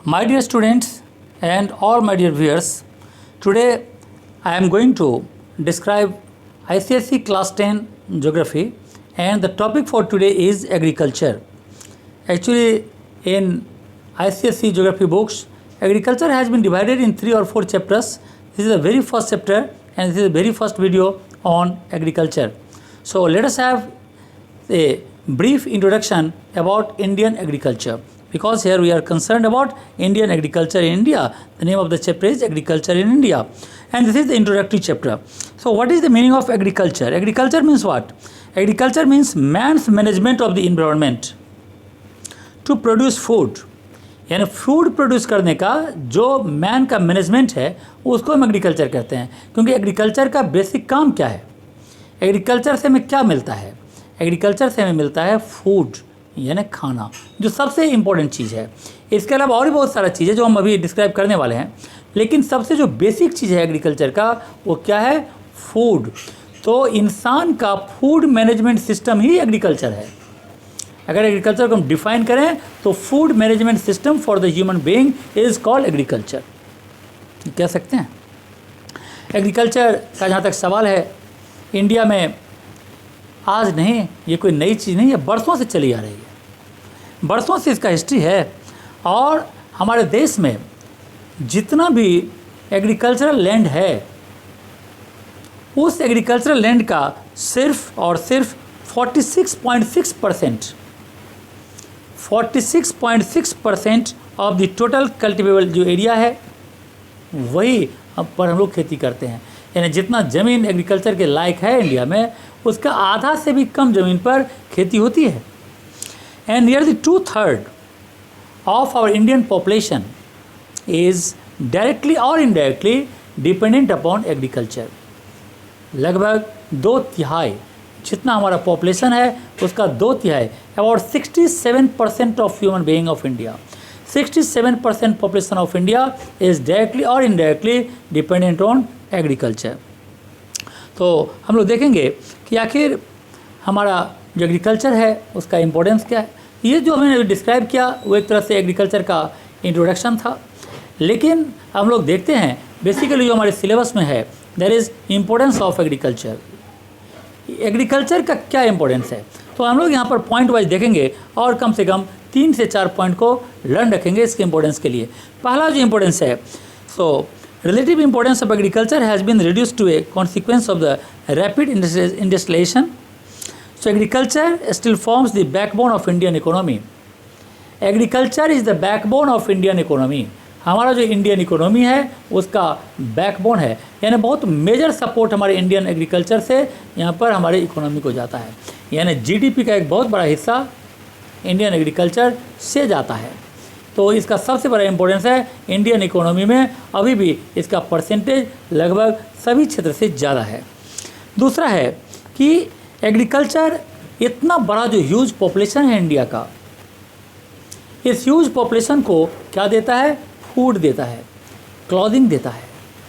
My dear students and all my dear viewers, today I am going to describe ICSE class 10 geography, and the topic for today is agriculture. Actually, in ICSE geography books, agriculture has been divided in 3 or 4 chapters. This is the very first chapter and this is the very first video on agriculture. So let us have a brief introduction about Indian agriculture, because here we are concerned about Indian agriculture in India. The name of the chapter is Agriculture in India, and this is the introductory chapter. So what is the meaning of agriculture? Agriculture means what? Agriculture means man's management of the environment to produce food. यानी food produce करने का जो man का management है उसको हम agriculture कहते हैं, क्योंकि एग्रीकल्चर का बेसिक काम क्या है? एग्रीकल्चर से हमें क्या मिलता है? एग्रीकल्चर से हमें मिलता है फूड, यानी खाना, जो सबसे इम्पोर्टेंट चीज़ है। इसके अलावा और भी बहुत सारा चीज़ है जो हम अभी डिस्क्राइब करने वाले हैं, लेकिन सबसे जो बेसिक चीज़ है एग्रीकल्चर का वो क्या है? फूड। तो इंसान का फूड मैनेजमेंट सिस्टम ही एग्रीकल्चर है। अगर एग्रीकल्चर को हम डिफाइन करें तो food management system for the human being is called agriculture, कह सकते हैं। एग्रीकल्चर का जहाँ तक सवाल है, इंडिया में आज नहीं, ये कोई नई चीज़ नहीं है, बरसों से चली आ रही है, बरसों से इसका हिस्ट्री है। और हमारे देश में जितना भी एग्रीकल्चरल लैंड है, उस एग्रीकल्चरल लैंड का सिर्फ और सिर्फ 46.6% ऑफ द टोटल कल्टिवेबल जो एरिया है वही पर हम लोग खेती करते हैं। यानी जितना ज़मीन एग्रीकल्चर के लायक है इंडिया में, उसका आधा से भी कम ज़मीन पर खेती होती है। And near the 2/3 of our Indian population is directly और इनडायरेक्टली डिपेंडेंट अपॉन एग्रीकल्चर। लगभग 2/3 जितना हमारा पॉपुलेशन है उसका 2/3, about 67% of human being of India, 67% population of India is directly और इनडायरेक्टली डिपेंडेंट ऑन एग्रीकल्चर। तो हम लोग देखेंगे कि आखिर हमारा जो एग्रीकल्चर है उसका इम्पोर्टेंस क्या है। ये जो हमने डिस्क्राइब किया वो एक तरह से एग्रीकल्चर का इंट्रोडक्शन था, लेकिन हम लोग देखते हैं बेसिकली जो हमारे सिलेबस में है, there is importance of agriculture. Agriculture का क्या इम्पोर्टेंस है, तो हम लोग यहाँ पर पॉइंट वाइज देखेंगे और कम से कम 3 से 4 पॉइंट को लर्न रखेंगे इसके इम्पोर्टेंस के लिए। पहला जो इम्पोर्टेंस है, सो relative importance of agriculture has been reduced to a consequence of the rapid industrialization. So agriculture still forms the backbone of Indian economy. Agriculture is the backbone of Indian economy. हमारा जो Indian economy है उसका backbone है, यानी बहुत major support हमारे Indian agriculture से यहाँ पर हमारे इकोनॉमी को जाता है। यानी जीडीपी का एक बहुत बड़ा हिस्सा इंडियन एग्रीकल्चर से जाता है। तो इसका सबसे बड़ा इम्पोर्टेंस है इंडियन इकोनॉमी में, अभी भी इसका परसेंटेज लगभग सभी क्षेत्र से ज़्यादा है। दूसरा है कि एग्रीकल्चर इतना बड़ा जो ह्यूज पॉपुलेशन है इंडिया का, इस ह्यूज पॉपुलेशन को क्या देता है? फूड देता है, क्लॉथिंग देता है,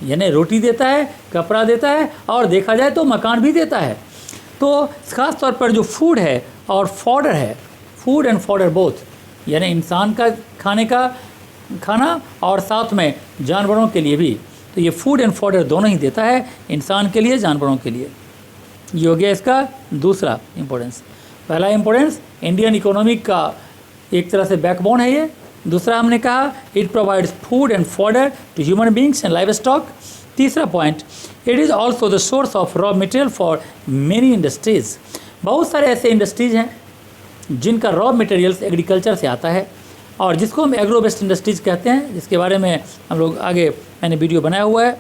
यानी रोटी देता है, कपड़ा देता है, और देखा जाए तो मकान भी देता है। तो ख़ास तौर पर जो फूड है और फॉडर है, फूड एंड फॉडर बोथ, यानी इंसान का खाना और साथ में जानवरों के लिए भी, तो ये फूड एंड फॉडर दोनों ही देता है, इंसान के लिए, जानवरों के लिए। ये हो गया इसका दूसरा इम्पोर्टेंस। पहला इम्पोर्टेंस इंडियन इकोनॉमी का एक तरह से बैकबोन है ये। दूसरा हमने कहा it provides food and fodder to human beings and live stock. तीसरा point, it is also the source of raw material for many industries. बहुत सारे ऐसे इंडस्ट्रीज़ हैं जिनका रॉ मटेरियल्स एग्रीकल्चर से आता है और जिसको हम एग्रो बेस्ड इंडस्ट्रीज़ कहते हैं, जिसके बारे में हम लोग आगे मैंने वीडियो बनाया हुआ है।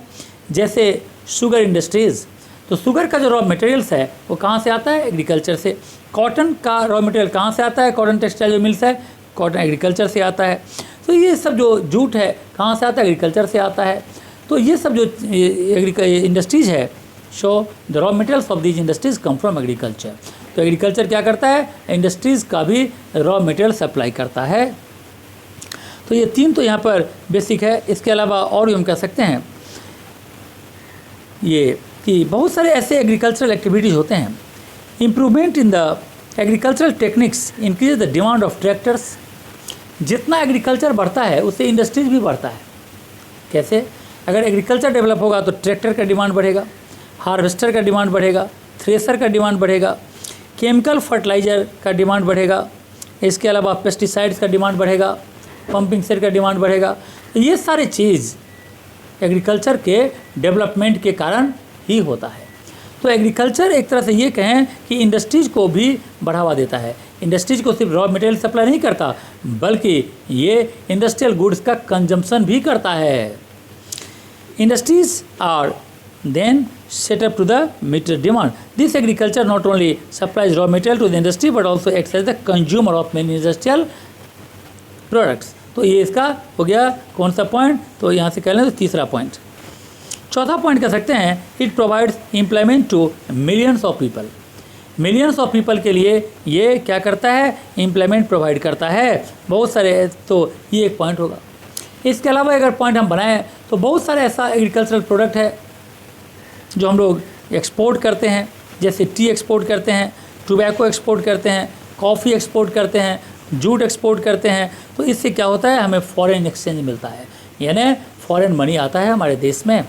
जैसे शुगर इंडस्ट्रीज़, तो शुगर का जो रॉ मटेरियल्स है वो कहाँ से आता है? एग्रीकल्चर से। कॉटन का रॉ मटेरियल कहाँ से आता है? कॉटन टेक्सटाइल जो मिल्स है, कॉटन एग्रीकल्चर से आता है। तो ये सब जो जूट है कहाँ से आता है? एग्रीकल्चर से आता है। तो ये सब जो इंडस्ट्रीज़ है, show the raw materials of these industries come from agriculture. तो एग्रीकल्चर क्या करता है? इंडस्ट्रीज़ का भी रॉ मटेरियल सप्लाई करता है। तो ये 3 तो यहाँ पर बेसिक है। इसके अलावा और भी हम कह सकते हैं ये कि बहुत सारे ऐसे एग्रीकल्चरल एक्टिविटीज़ होते हैं। Improvement in the agricultural techniques increase the demand of tractors, जितना एग्रीकल्चर बढ़ता है उससे इंडस्ट्रीज भी बढ़ता है। कैसे? अगर एग्रीकल्चर डेवलप होगा तो ट्रैक्टर का डिमांड बढ़ेगा, हार्वेस्टर का डिमांड बढ़ेगा, थ्रेसर का डिमांड बढ़ेगा, केमिकल फर्टिलाइज़र का डिमांड बढ़ेगा, इसके अलावा पेस्टिसाइड्स का डिमांड बढ़ेगा, पंपिंग सेट का डिमांड बढ़ेगा। ये सारे चीज़ एग्रीकल्चर के डेवलपमेंट के कारण ही होता है। तो एग्रीकल्चर एक तरह से ये कहें कि इंडस्ट्रीज़ को भी बढ़ावा देता है। इंडस्ट्रीज़ को सिर्फ रॉ मटेरियल सप्लाई नहीं करता, बल्कि ये इंडस्ट्रियल गुड्स का कंजम्पशन भी करता है। Industries are then set up to the meet demand. This agriculture not only supplies raw material to the industry but also acts as the consumer of many industrial products. तो ये इसका हो गया कौन सा पॉइंट? तो यहाँ से कह लें तो तीसरा पॉइंट। चौथा पॉइंट कह सकते हैं it provides employment to millions of people. Millions of people के लिए ये क्या करता है? एम्प्लॉयमेंट प्रोवाइड करता है बहुत सारे। तो ये एक पॉइंट होगा। इसके अलावा अगर पॉइंट हम बनाएं तो बहुत सारे ऐसा एग्रीकल्चरल प्रोडक्ट है जो हम लोग एक्सपोर्ट करते हैं, जैसे टी एक्सपोर्ट करते हैं, टोबैको एक्सपोर्ट करते हैं, कॉफ़ी एक्सपोर्ट करते हैं, जूट एक्सपोर्ट करते हैं। तो इससे क्या होता है? हमें फॉरेन एक्सचेंज मिलता है, यानी फॉरेन मनी आता है हमारे देश में।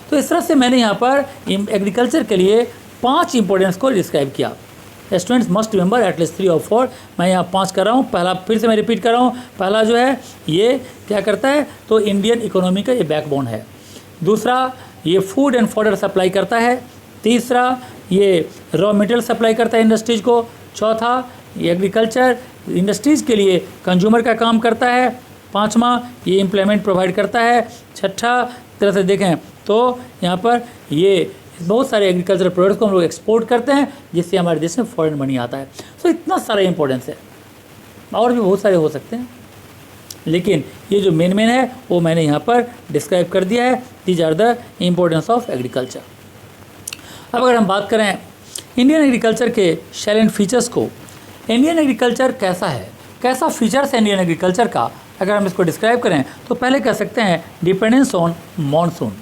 तो इस तरह से मैंने यहाँ पर एग्रीकल्चर के लिए 5 इंपॉर्टेंस को डिस्क्राइब किया। स्टूडेंट्स मस्ट रिमेंबर एटलीस्ट 3 और 4। मैं यहाँ 5 कर रहा हूँ। पहला फिर से मैं रिपीट कर रहा हूँ। पहला जो है ये क्या करता है? तो इंडियन इकोनॉमी का ये बैकबोन है। दूसरा, ये फूड एंड फॉडर सप्लाई करता है। तीसरा, ये रॉ मटेरियल सप्लाई करता है इंडस्ट्रीज़ को। चौथा, ये एग्रीकल्चर इंडस्ट्रीज़ के लिए कंज्यूमर का काम करता है। पाँचवा, ये एम्प्लॉयमेंट प्रोवाइड करता है। छठा तरह से देखें तो यहाँ पर ये बहुत सारे एग्रीकल्चर प्रोडक्ट्स को हम लोग एक्सपोर्ट करते हैं, जिससे हमारे देश में फॉरेन मनी आता है। सो इतना सारा इंपॉर्टेंस है, और भी बहुत सारे हो सकते हैं, लेकिन ये जो मेन है वो मैंने यहाँ पर डिस्क्राइब कर दिया है। These are the importance of agriculture. अब अगर हम बात करें इंडियन एग्रीकल्चर के सैलेंट फीचर्स को, इंडियन एग्रीकल्चर कैसा है, कैसा फीचर्स है इंडियन एग्रीकल्चर का, अगर हम इसको डिस्क्राइब करें तो पहले कह सकते हैं डिपेंडेंस ऑन मानसून।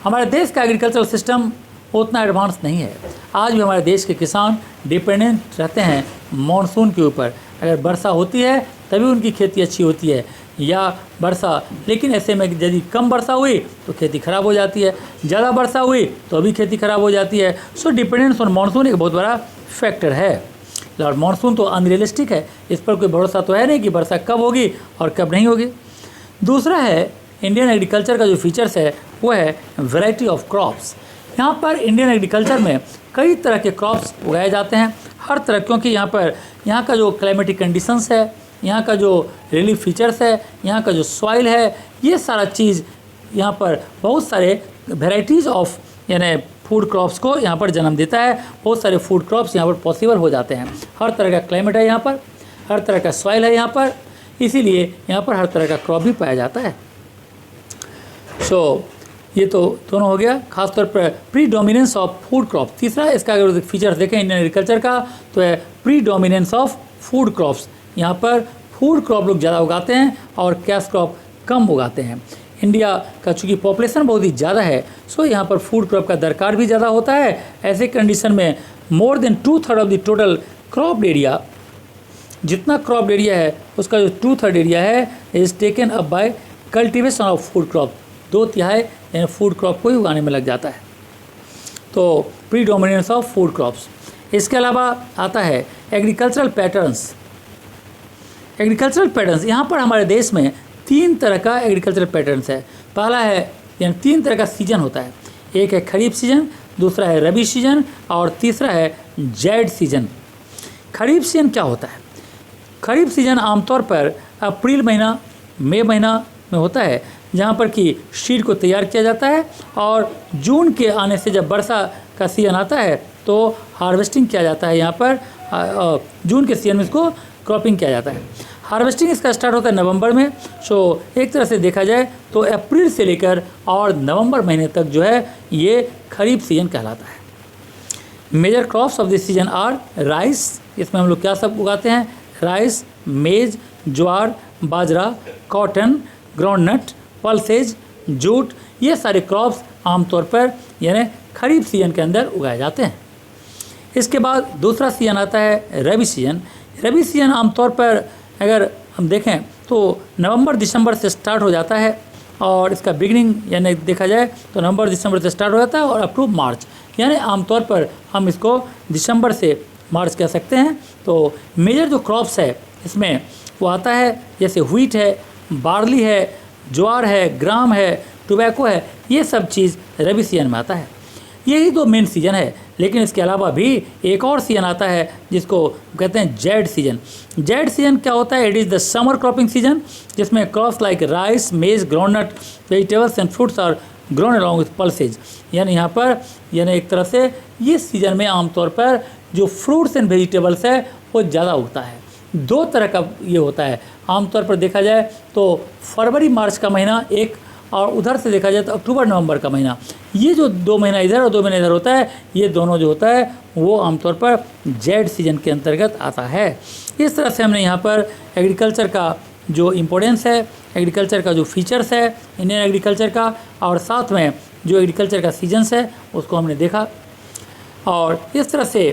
हमारे देश का एग्रीकल्चरल सिस्टम उतना एडवांस नहीं है। आज भी हमारे देश के किसान डिपेंडेंट रहते हैं मानसून के ऊपर। अगर वर्षा होती है तभी उनकी खेती अच्छी होती है, या वर्षा, लेकिन ऐसे में यदि कम वर्षा हुई तो खेती ख़राब हो जाती है, ज़्यादा वर्षा हुई तो अभी खेती ख़राब हो जाती है। सो डिपेंडेंस ऑन मानसून एक बहुत बड़ा फैक्टर है। और मानसून तो अनरियलिस्टिक है, इस पर कोई भरोसा तो है नहीं कि वर्षा कब होगी और कब नहीं होगी। दूसरा है इंडियन एग्रीकल्चर का जो फीचर्स है वो है वैरायटी ऑफ क्रॉप्स। यहाँ पर इंडियन एग्रीकल्चर में कई तरह के क्रॉप्स उगाए जाते हैं, हर तरह, क्योंकि यहाँ का जो क्लाइमेटिक कंडीशंस है, यहाँ का जो रिलीफ फीचर्स है, यहाँ का जो सॉइल है, ये सारा चीज़ यहाँ पर बहुत सारे वेराइटीज़ ऑफ यानी फूड क्रॉप्स को यहाँ पर जन्म देता है। बहुत सारे फूड क्रॉप्स यहाँ पर पॉसिबल हो जाते हैं। हर तरह का क्लाइमेट है यहाँ पर, हर तरह का सॉइल है यहाँ पर, इसीलिए यहाँ पर हर तरह का क्रॉप भी पाया जाता है। सो ये तो दोनों हो गया, खासतौर पर pre dominance of food crop. तीसरा इसका अगर फीचर्स देखें इंडियन एग्रीकल्चर का तो है pre dominance of food crops. यहाँ पर फूड क्रॉप लोग ज़्यादा उगाते हैं और कैश क्रॉप कम उगाते हैं। इंडिया का चूँकि पॉपुलेशन बहुत ही ज़्यादा है, सो यहाँ पर फूड क्रॉप का दरकार भी ज़्यादा होता है। ऐसे कंडीशन में more than 2/3 of the total crop area, जितना क्रॉप एरिया है उसका जो 2/3 एरिया है is taken up by cultivation of food crop. 2/3 यानी फूड क्रॉप को ही उगाने में लग जाता है। तो pre dominance of food crops. इसके अलावा आता है एग्रीकल्चरल पैटर्न्स। एग्रीकल्चरल पैटर्न्स, यहाँ पर हमारे देश में 3 तरह का एग्रीकल्चरल पैटर्न्स है। पहला है यानी 3 तरह का सीजन होता है। एक है खरीफ सीजन, दूसरा है रबी सीजन और तीसरा है जैड सीजन। खरीफ सीजन क्या होता है? खरीफ सीजन आमतौर पर अप्रैल महीना, मई महीना में होता है, जहाँ पर कि सीड को तैयार किया जाता है और जून के आने से जब वर्षा का सीजन आता है तो हार्वेस्टिंग किया जाता है। यहाँ पर जून के सीजन में इसको क्रॉपिंग किया जाता है। हार्वेस्टिंग इसका स्टार्ट होता है नवंबर में। सो एक तरह से देखा जाए तो अप्रैल से लेकर और नवंबर महीने तक जो है ये खरीफ सीजन कहलाता है। Major crops of this season are rice, इसमें हम लोग क्या सब उगाते हैं? Rice, maize, jowar, bajra, cotton, groundnut, pulses, jute, ये सारे क्रॉप्स आमतौर पर यानी खरीफ सीजन के अंदर उगाए जाते हैं। इसके बाद दूसरा सीजन आता है रबी सीजन। रबी सीजन आमतौर पर अगर हम देखें तो नवंबर दिसंबर से स्टार्ट हो जाता है और इसका बिगिनिंग यानी देखा जाए तो नवंबर दिसंबर से स्टार्ट हो जाता है और अप टू मार्च, यानी आमतौर पर हम इसको दिसंबर से मार्च कह सकते हैं। तो मेजर जो क्रॉप्स है इसमें वो आता है जैसे व्हीट है, बार्ली है, ज्वार है, ग्राम है, टोबैको है, ये सब चीज़ रबी सीजन में आता है। यही तो मेन सीज़न है, लेकिन इसके अलावा भी एक और सीज़न आता है जिसको कहते हैं जेड सीजन। जेड सीजन क्या होता है? It is the summer cropping season, जिसमें crops like rice, maize, groundnut, vegetables and fruits are grown along with pulses. यानी यहाँ पर एक तरह से ये सीज़न में आमतौर पर जो फ्रूट्स एंड वेजिटेबल्स है वो ज़्यादा उगता है। दो तरह का ये होता है आमतौर पर देखा जाए तो फरवरी मार्च का महीना एक, और उधर से देखा जाए तो अक्टूबर नवंबर का महीना। ये जो 2 महीना इधर और 2 महीना इधर होता है, ये दोनों जो होता है वो आमतौर पर जेड सीजन के अंतर्गत आता है। इस तरह से हमने यहाँ पर एग्रीकल्चर का जो इम्पोर्टेंस है, एग्रीकल्चर का जो फीचर्स है इंडियन एग्रीकल्चर का, और साथ में जो एग्रीकल्चर का सीजन्स है उसको हमने देखा। और इस तरह से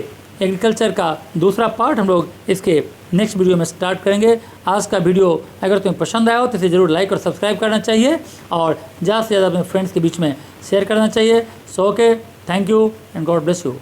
एग्रीकल्चर का दूसरा पार्ट हम लोग इसके नेक्स्ट वीडियो में स्टार्ट करेंगे। आज का वीडियो अगर तुम्हें पसंद आया हो तो इसे ज़रूर लाइक और सब्सक्राइब करना चाहिए और ज़्यादा से ज़्यादा अपने फ्रेंड्स के बीच में शेयर करना चाहिए। So okay, thank you and God bless you.